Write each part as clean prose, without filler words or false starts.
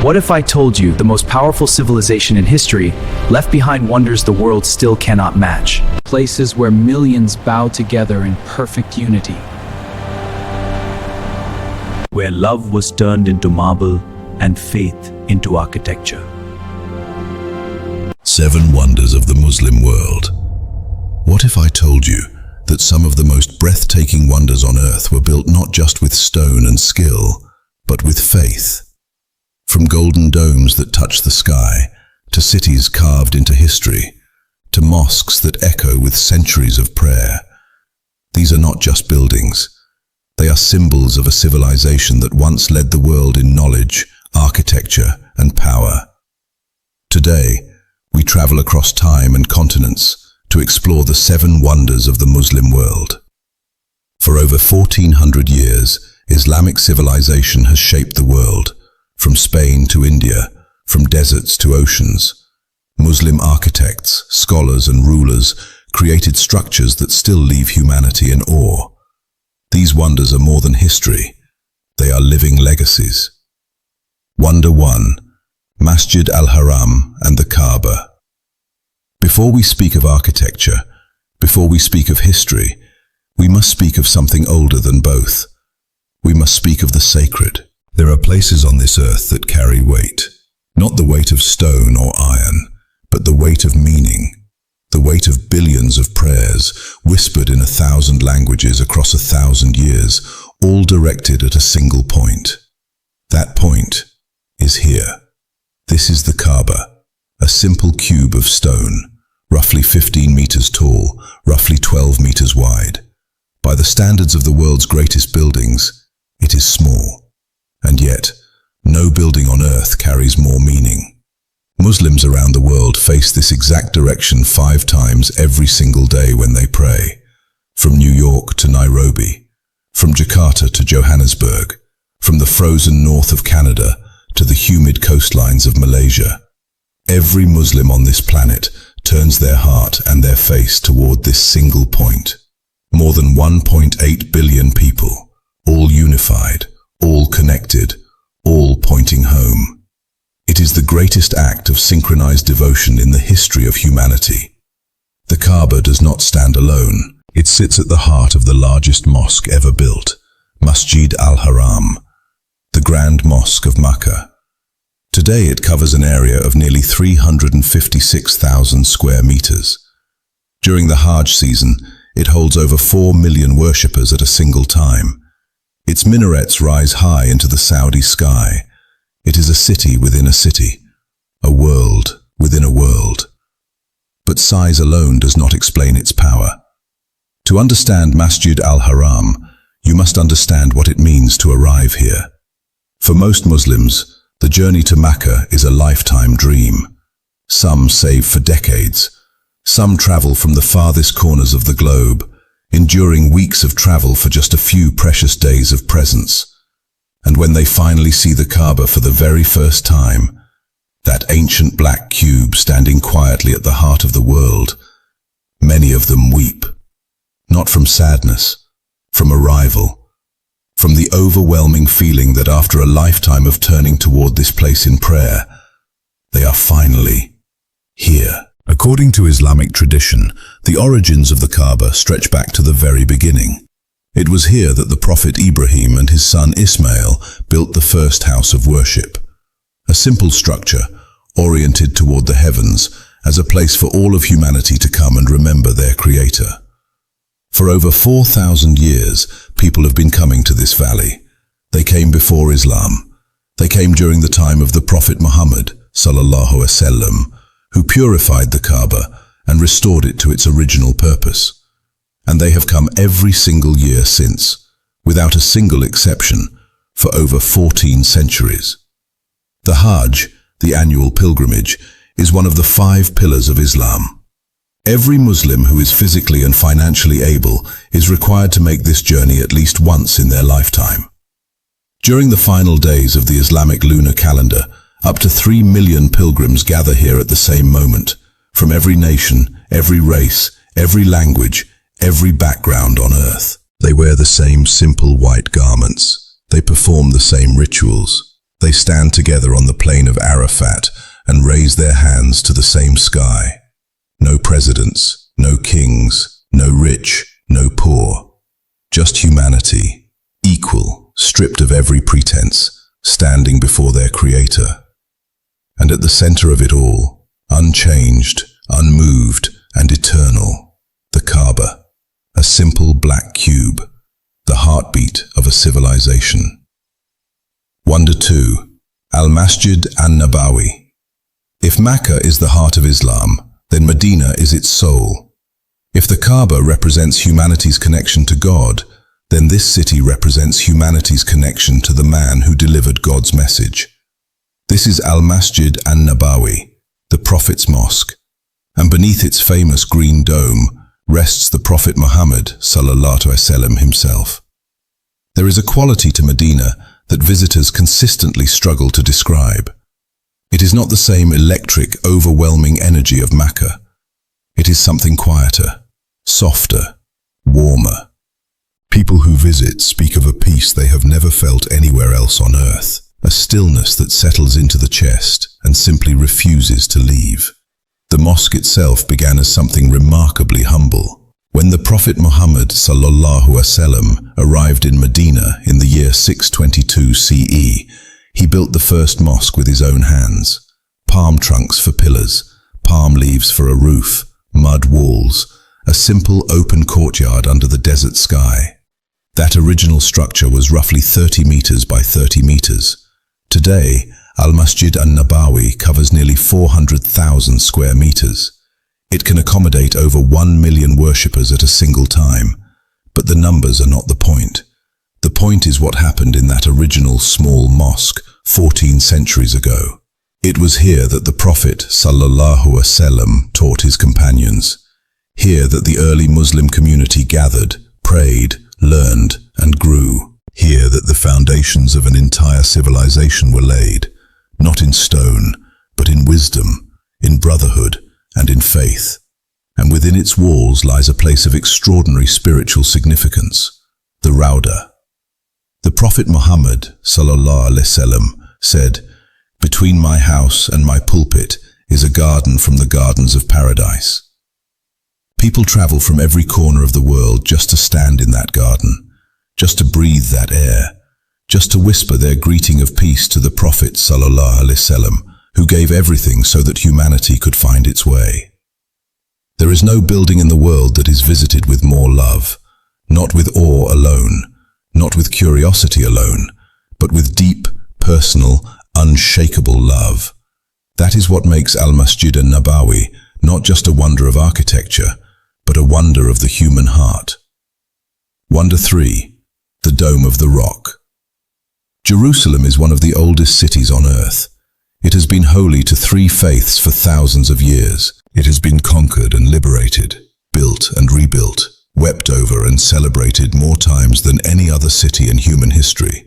What if I told you the most powerful civilization in history left behind wonders the world still cannot match? Places where millions bow together in perfect unity. Where love was turned into marble and faith into architecture. 7 wonders of the Muslim world. What if I told you that some of the most breathtaking wonders on earth were built not just with stone and skill, but with faith? From golden domes that touch the sky, to cities carved into history, to mosques that echo with centuries of prayer. These are not just buildings. They are symbols of a civilization that once led the world in knowledge, architecture, and power. Today, we travel across time and continents to explore the 7 wonders of the Muslim world. For over 1400 years, Islamic civilization has shaped the world, from Spain to India, from deserts to oceans. Muslim architects, scholars, and rulers created structures that still leave humanity in awe. These wonders are more than history. They are living legacies. Wonder 1. Masjid al-Haram and the Kaaba. Before we speak of architecture, before we speak of history, we must speak of something older than both. We must speak of the sacred. There are places on this earth that carry weight, not the weight of stone or iron, but the weight of meaning, the weight of billions of prayers whispered in 1,000 languages across 1,000 years, all directed at a single point. That point is here. This is the Kaaba, a simple cube of stone, roughly 15 meters tall, roughly 12 meters wide. By the standards of the world's greatest buildings, it is small. And yet, no building on earth carries more meaning. Muslims around the world face this exact direction 5 times every single day when they pray. From New York to Nairobi, from Jakarta to Johannesburg, from the frozen north of Canada to the humid coastlines of Malaysia. Every Muslim on this planet turns their heart and their face toward this single point. More than 1.8 billion people, all unified, all connected, all pointing home. It is the greatest act of synchronized devotion in the history of humanity. The Kaaba does not stand alone. It sits at the heart of the largest mosque ever built, Masjid al-Haram, the Grand Mosque of Makkah. Today it covers an area of nearly 356,000 square meters. During the Hajj season, it holds over 4 million worshippers at a single time. Its minarets rise high into the Saudi sky. It is a city within a city, a world within a world. But size alone does not explain its power. To understand Masjid al-Haram, you must understand what it means to arrive here. For most Muslims, the journey to Makkah is a lifetime dream. Some save for decades. Some travel from the farthest corners of the globe, enduring weeks of travel for just a few precious days of presence. And when they finally see the Kaaba for the very first time, that ancient black cube standing quietly at the heart of the world, many of them weep. Not from sadness, from arrival, from the overwhelming feeling that after a lifetime of turning toward this place in prayer, they are finally here. According to Islamic tradition, the origins of the Kaaba stretch back to the very beginning. It was here that the Prophet Ibrahim and his son Ismail built the first house of worship. A simple structure, oriented toward the heavens, as a place for all of humanity to come and remember their Creator. For over 4,000 years, people have been coming to this valley. They came before Islam. They came during the time of the Prophet Muhammad, sallallahu alaihi wasallam, who purified the Kaaba and restored it to its original purpose. And they have come every single year since, without a single exception, for over 14 centuries. The Hajj, the annual pilgrimage, is one of the 5 pillars of Islam. Every Muslim who is physically and financially able is required to make this journey at least once in their lifetime. During the final days of the Islamic lunar calendar, up to 3 million pilgrims gather here at the same moment, from every nation, every race, every language, every background on earth. They wear the same simple white garments. They perform the same rituals. They stand together on the plain of Arafat and raise their hands to the same sky. No presidents, no kings, no rich, no poor. Just humanity, equal, stripped of every pretense, standing before their Creator. And at the center of it all, unchanged, unmoved, and eternal, the Kaaba, a simple black cube, the heartbeat of a civilization. Wonder 2. Al-Masjid an-Nabawi. If Makkah is the heart of Islam, then Medina is its soul. If the Kaaba represents humanity's connection to God, then this city represents humanity's connection to the man who delivered God's message. This is Al-Masjid an-Nabawi, the Prophet's Mosque, and beneath its famous green dome rests the Prophet Muhammad ﷺ himself. There is a quality to Medina that visitors consistently struggle to describe. It is not the same electric, overwhelming energy of Makkah. It is something quieter, softer, warmer. People who visit speak of a peace they have never felt anywhere else on earth, a stillness that settles into the chest and simply refuses to leave. The mosque itself began as something remarkably humble. When the Prophet Muhammad ﷺ arrived in Medina in the year 622 CE, he built the first mosque with his own hands. Palm trunks for pillars, palm leaves for a roof, mud walls, a simple open courtyard under the desert sky. That original structure was roughly 30 meters by 30 meters. Today, Al-Masjid an-Nabawi covers nearly 400,000 square meters. It can accommodate over 1 million worshippers at a single time, but the numbers are not the point. The point is what happened in that original small mosque 14 centuries ago. It was here that the Prophet ﷺ taught his companions. Here that the early Muslim community gathered, prayed, learned, and grew. Here that the foundations of an entire civilization were laid, not in stone, but in wisdom, in brotherhood, and in faith. And within its walls lies a place of extraordinary spiritual significance, the Rauda. The Prophet Muhammad ﷺ said, "Between my house and my pulpit is a garden from the gardens of paradise." People travel from every corner of the world just to stand in that garden, just to breathe that air, just to whisper their greeting of peace to the Prophet ﷺ, who gave everything so that humanity could find its way. There is no building in the world that is visited with more love, not with awe alone, not with curiosity alone, but with deep, personal, unshakable love. That is what makes Al-Masjid an-Nabawi not just a wonder of architecture, but a wonder of the human heart. Wonder 3. The Dome of the Rock. Jerusalem is one of the oldest cities on earth. It has been holy to 3 faiths for thousands of years. It has been conquered and liberated, built and rebuilt, wept over and celebrated more times than any other city in human history.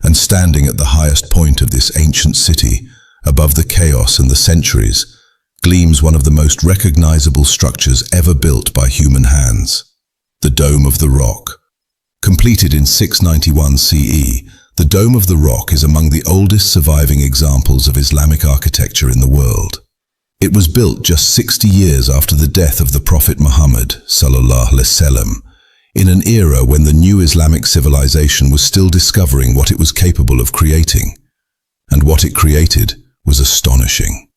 And standing at the highest point of this ancient city, above the chaos and the centuries, gleams one of the most recognizable structures ever built by human hands, the Dome of the Rock. Completed in 691 CE, the Dome of the Rock is among the oldest surviving examples of Islamic architecture in the world. It was built just 60 years after the death of the Prophet Muhammad ﷺ, in an era when the new Islamic civilization was still discovering what it was capable of creating. And what it created was astonishing.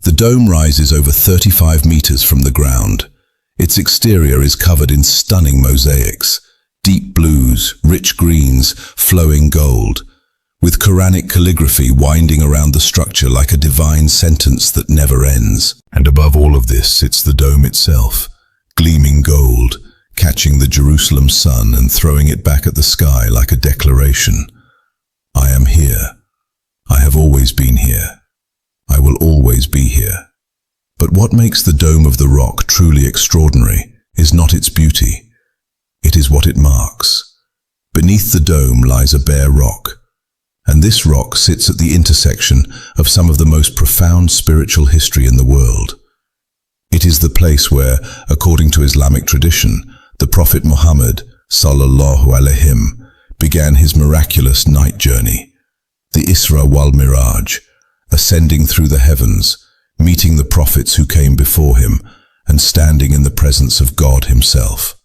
The dome rises over 35 meters from the ground. Its exterior is covered in stunning mosaics, deep blues, rich greens, flowing gold, with Quranic calligraphy winding around the structure like a divine sentence that never ends. And above all of this sits the dome itself, gleaming gold, catching the Jerusalem sun and throwing it back at the sky like a declaration. I am here. I have always been here. I will always be here. But what makes the Dome of the Rock truly extraordinary is not its beauty. It is what it marks. Beneath the dome lies a bare rock, and this rock sits at the intersection of some of the most profound spiritual history in the world. It is the place where, according to Islamic tradition, the Prophet Muhammad ﷺ began his miraculous night journey. The Isra wal Miraj, ascending through the heavens, meeting the prophets who came before him, and standing in the presence of God himself.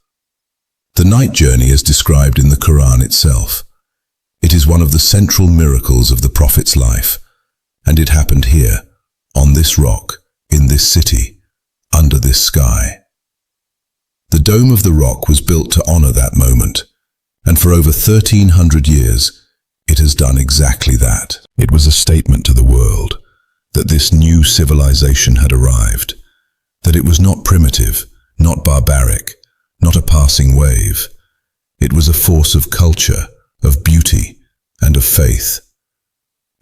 The night journey is described in the Quran itself. It is one of the central miracles of the Prophet's life, and it happened here, on this rock, in this city, under this sky. The dome of the rock was built to honor that moment, and for over 1300 years, it has done exactly that. It was a statement to the world that this new civilization had arrived, that it was not primitive, not barbaric, not a passing wave. It was a force of culture, of beauty, and of faith.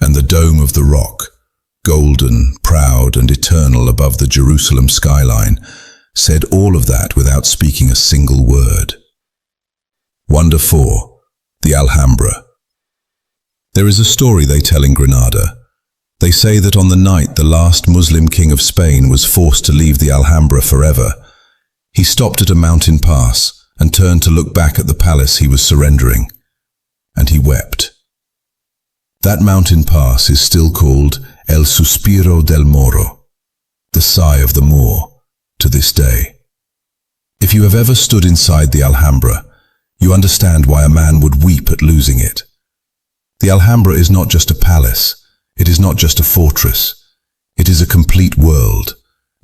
And the dome of the rock, golden, proud, and eternal above the Jerusalem skyline, said all of that without speaking a single word. Wonder 4. The Alhambra. There is a story they tell in Granada. They say that on the night the last Muslim king of Spain was forced to leave the Alhambra forever, he stopped at a mountain pass and turned to look back at the palace he was surrendering, and he wept. That mountain pass is still called El Suspiro del Moro, the sigh of the Moor, to this day. If you have ever stood inside the Alhambra, you understand why a man would weep at losing it. The Alhambra is not just a palace, it is not just a fortress. It is a complete world,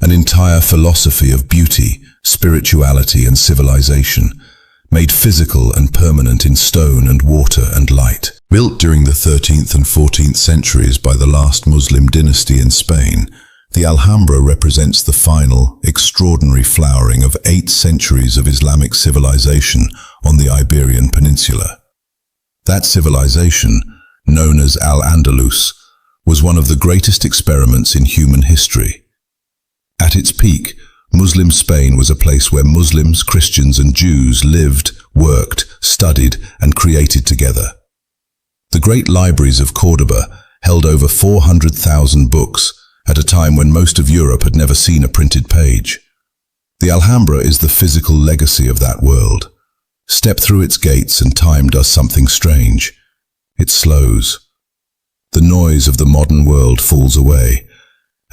an entire philosophy of beauty, spirituality, and civilization, made physical and permanent in stone and water and light. Built during the 13th and 14th centuries by the last Muslim dynasty in Spain, the Alhambra represents the final, extraordinary flowering of 8 centuries of Islamic civilization on the Iberian Peninsula. That civilization, known as Al-Andalus, was one of the greatest experiments in human history. At its peak, Muslim Spain was a place where Muslims, Christians, and Jews lived, worked, studied, and created together. The great libraries of Córdoba held over 400,000 books at a time when most of Europe had never seen a printed page. The Alhambra is the physical legacy of that world. Step through its gates and time does something strange. It slows. The noise of the modern world falls away,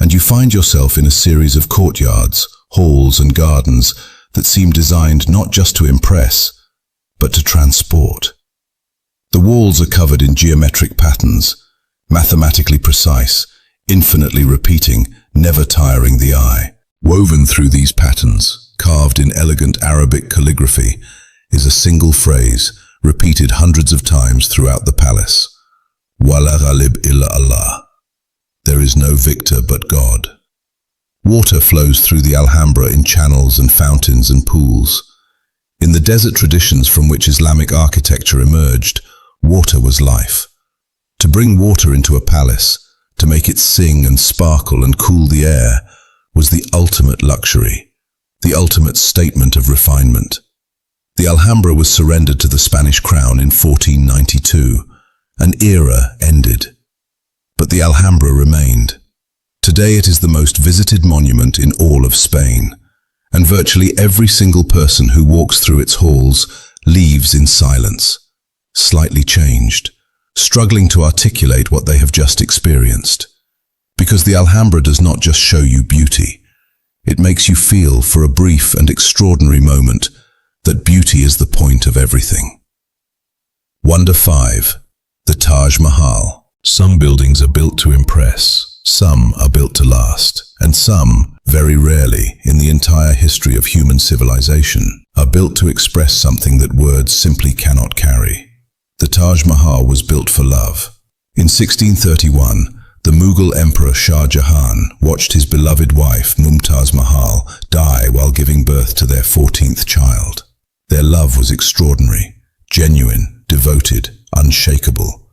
and you find yourself in a series of courtyards, halls, and gardens that seem designed not just to impress, but to transport. The walls are covered in geometric patterns, mathematically precise, infinitely repeating, never tiring the eye. Woven through these patterns, carved in elegant Arabic calligraphy, is a single phrase, repeated hundreds of times throughout the palace. Wala ghalib illa Allah. There is no victor but God. Water flows through the Alhambra in channels and fountains and pools. In the desert traditions from which Islamic architecture emerged, water was life. To bring water into a palace, to make it sing and sparkle and cool the air, was the ultimate luxury, the ultimate statement of refinement. The Alhambra was surrendered to the Spanish crown in 1492. An era ended. But the Alhambra remained. Today it is the most visited monument in all of Spain, and virtually every single person who walks through its halls leaves in silence, slightly changed, struggling to articulate what they have just experienced. Because the Alhambra does not just show you beauty, it makes you feel for a brief and extraordinary moment that beauty is the point of everything. Wonder 5. The Taj Mahal. Some buildings are built to impress, some are built to last, and some, very rarely, in the entire history of human civilization, are built to express something that words simply cannot carry. The Taj Mahal was built for love. In 1631, the Mughal Emperor Shah Jahan watched his beloved wife Mumtaz Mahal die while giving birth to their 14th child. Their love was extraordinary, genuine, devoted, unshakable.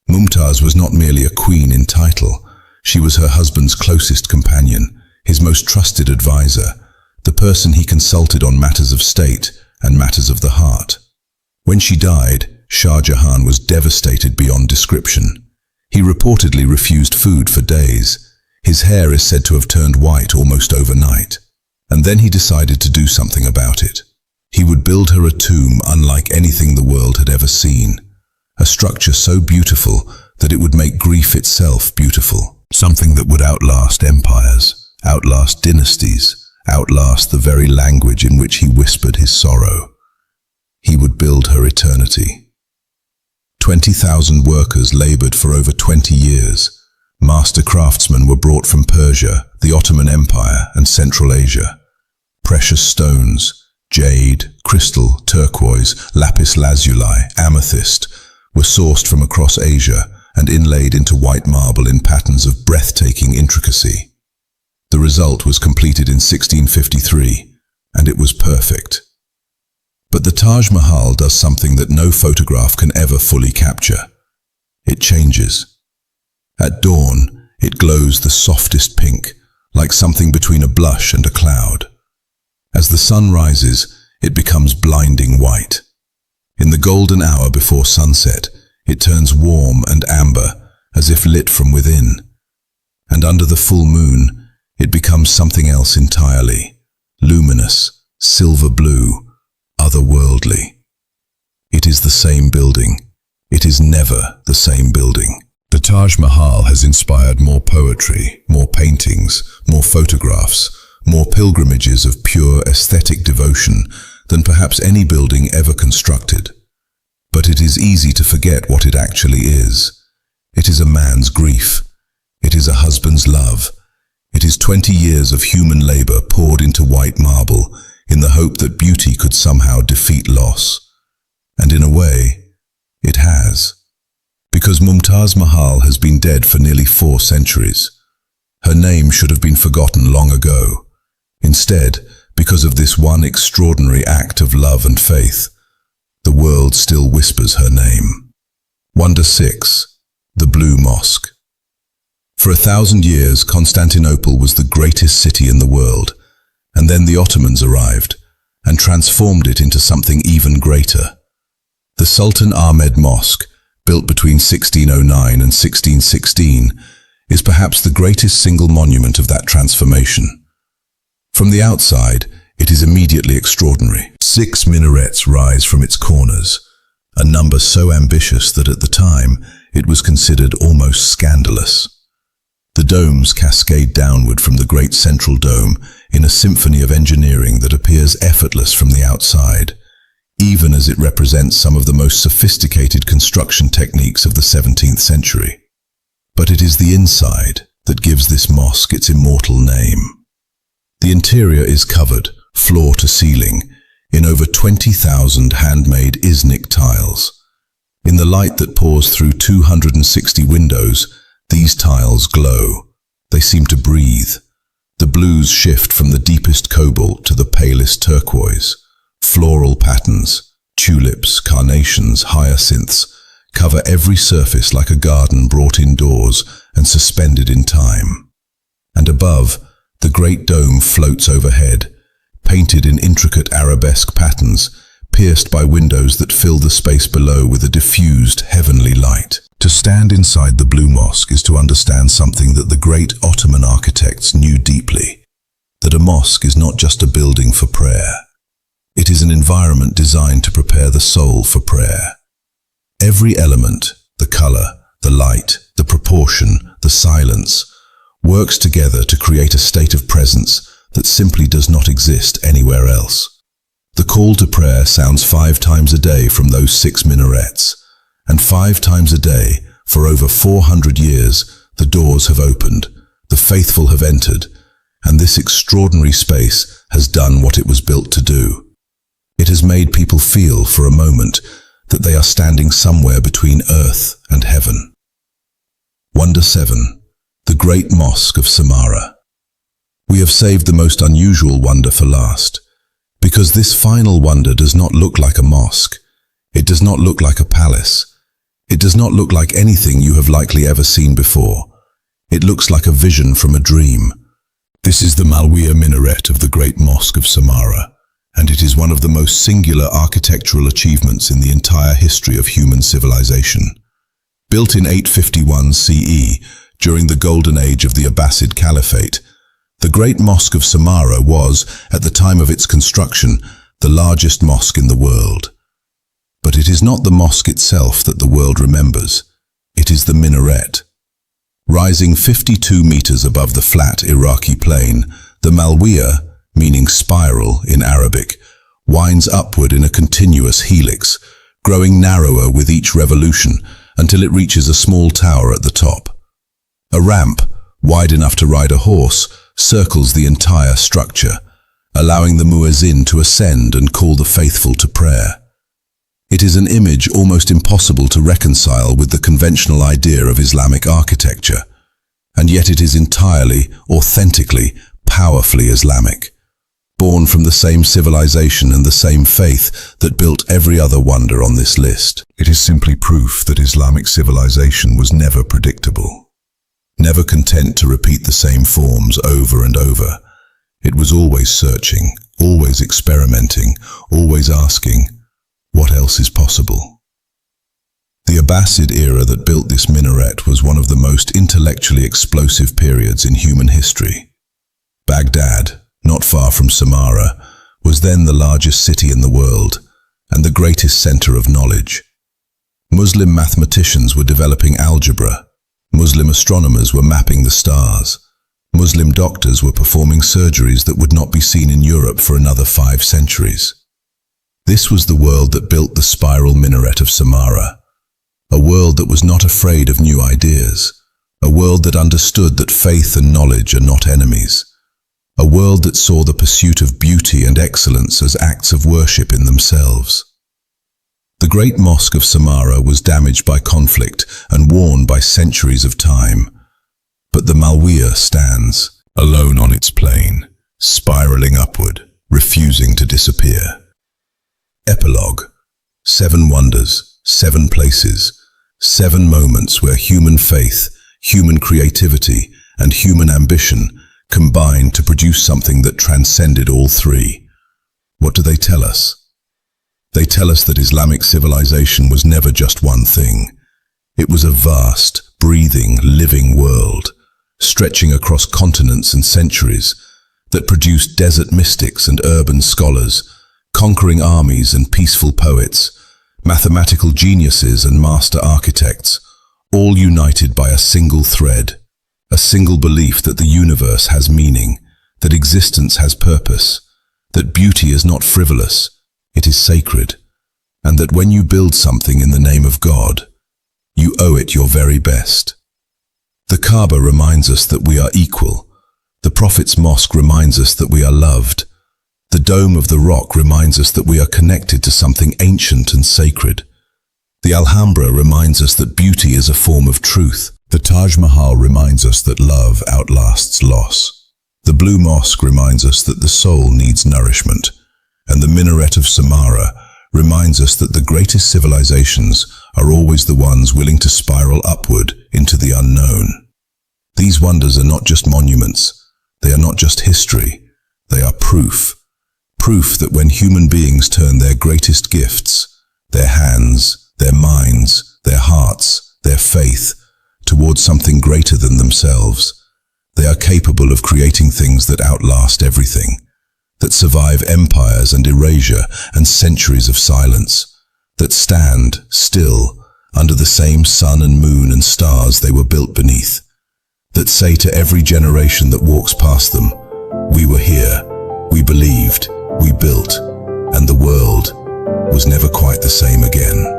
Mumtaz was not merely a queen in title, she was her husband's closest companion, his most trusted advisor, the person he consulted on matters of state and matters of the heart. When she died, Shah Jahan was devastated beyond description. He reportedly refused food for days. His hair is said to have turned white almost overnight. And then he decided to do something about it. He would build her a tomb unlike anything the world had ever seen. A structure so beautiful that it would make grief itself beautiful, something that would outlast empires, outlast dynasties, outlast the very language in which he whispered his sorrow. He would build her eternity. 20,000 workers labored for over 20 years. Master craftsmen were brought from Persia, the Ottoman Empire, and Central Asia. Precious stones, jade, crystal, turquoise, lapis lazuli, amethyst, were sourced from across Asia and inlaid into white marble in patterns of breathtaking intricacy. The result was completed in 1653, and it was perfect. But the Taj Mahal does something that no photograph can ever fully capture. It changes. At dawn, it glows the softest pink, like something between a blush and a cloud. As the sun rises, it becomes blinding white. In the golden hour before sunset, it turns warm and amber, as if lit from within. And under the full moon, it becomes something else entirely, luminous, silver blue, otherworldly. It is the same building. It is never the same building. The Taj Mahal has inspired more poetry, more paintings, more photographs, more pilgrimages of pure aesthetic devotion than perhaps any building ever constructed. But it is easy to forget what it actually is. It is a man's grief. It is a husband's love. It is 20 years of human labor poured into white marble in the hope that beauty could somehow defeat loss. And in a way, it has. Because Mumtaz Mahal has been dead for nearly 4 centuries. Her name should have been forgotten long ago. Instead, because of this one extraordinary act of love and faith, the world still whispers her name. Wonder 6. The Blue Mosque. For 1,000 years, Constantinople was the greatest city in the world, and then the Ottomans arrived and transformed it into something even greater. The Sultan Ahmed Mosque, built between 1609 and 1616, is perhaps the greatest single monument of that transformation. From the outside, it is immediately extraordinary. 6 minarets rise from its corners, a number so ambitious that at the time it was considered almost scandalous. The domes cascade downward from the great central dome in a symphony of engineering that appears effortless from the outside, even as it represents some of the most sophisticated construction techniques of the 17th century. But it is the inside that gives this mosque its immortal name. The interior is covered, floor to ceiling, in over 20,000 handmade Islamic tiles. In the light that pours through 260 windows, these tiles glow. They seem to breathe. The blues shift from the deepest cobalt to the palest turquoise. Floral patterns, tulips, carnations, hyacinths, cover every surface like a garden brought indoors and suspended in time. And above, the great dome floats overhead, painted in intricate arabesque patterns, pierced by windows that fill the space below with a diffused heavenly light. To stand inside the Blue Mosque is to understand something that the great Ottoman architects knew deeply, that a mosque is not just a building for prayer. It is an environment designed to prepare the soul for prayer. Every element, the color, the light, the proportion, the silence, works together to create a state of presence that simply does not exist anywhere else. The call to prayer sounds 5 times a day from those 6 minarets, and 5 times a day, for over 400 years, the doors have opened, the faithful have entered, and this extraordinary space has done what it was built to do. It has made people feel, for a moment, that they are standing somewhere between earth and heaven. Wonder 7. The Great Mosque of Samarra. We have saved the most unusual wonder for last, because this final wonder does not look like a mosque. It does not look like a palace. It does not look like anything you have likely ever seen before. It looks like a vision from a dream. This is the Malwiya minaret of the Great Mosque of Samarra, and it is one of the most singular architectural achievements in the entire history of human civilization. Built in 851 CE, during the golden age of the Abbasid Caliphate, the Great Mosque of Samarra was, at the time of its construction, the largest mosque in the world. But it is not the mosque itself that the world remembers. It is the minaret. Rising 52 meters above the flat Iraqi plain, the Malwiya, meaning spiral in Arabic, winds upward in a continuous helix, growing narrower with each revolution until it reaches a small tower at the top. A ramp, wide enough to ride a horse, circles the entire structure, allowing the muezzin to ascend and call the faithful to prayer. It is an image almost impossible to reconcile with the conventional idea of Islamic architecture, and yet it is entirely, authentically, powerfully Islamic, born from the same civilization and the same faith that built every other wonder on this list. It is simply proof that Islamic civilization was never predictable, never content to repeat the same forms over and over. It was always searching, always experimenting, always asking, what else is possible? The Abbasid era that built this minaret was one of the most intellectually explosive periods in human history. Baghdad, not far from Samarra, was then the largest city in the world and the greatest center of knowledge. Muslim mathematicians were developing algebra. Muslim astronomers were mapping the stars. Muslim doctors were performing surgeries that would not be seen in Europe for another 5 centuries. This was the world that built the spiral minaret of Samarra, a world that was not afraid of new ideas, a world that understood that faith and knowledge are not enemies, a world that saw the pursuit of beauty and excellence as acts of worship in themselves. The great mosque of Samarra was damaged by conflict and worn by centuries of time, but the Malwiya stands, alone on its plain, spiraling upward, refusing to disappear. Epilogue. 7 wonders, 7 places, 7 moments where human faith, human creativity, and human ambition combined to produce something that transcended all 3. What do they tell us? They tell us that Islamic civilization was never just one thing. It was a vast, breathing, living world, stretching across continents and centuries, that produced desert mystics and urban scholars, conquering armies and peaceful poets, mathematical geniuses and master architects, all united by a single thread, a single belief that the universe has meaning, that existence has purpose, that beauty is not frivolous, it is sacred, and that when you build something in the name of God, you owe it your very best. The Kaaba reminds us that we are equal. The Prophet's mosque reminds us that we are loved. The dome of the rock reminds us that we are connected to something ancient and sacred. The Alhambra reminds us that beauty is a form of truth. The Taj Mahal reminds us that love outlasts loss. The Blue Mosque reminds us that the soul needs nourishment. And the minaret of Samarra reminds us that the greatest civilizations are always the ones willing to spiral upward into the unknown. These wonders are not just monuments. They are not just history. They are proof. Proof that when human beings turn their greatest gifts, their hands, their minds, their hearts, their faith, towards something greater than themselves, they are capable of creating things that outlast everything, that survive empires and erasure and centuries of silence, that stand still under the same sun and moon and stars they were built beneath, that say to every generation that walks past them, we were here, we believed, we built, and the world was never quite the same again.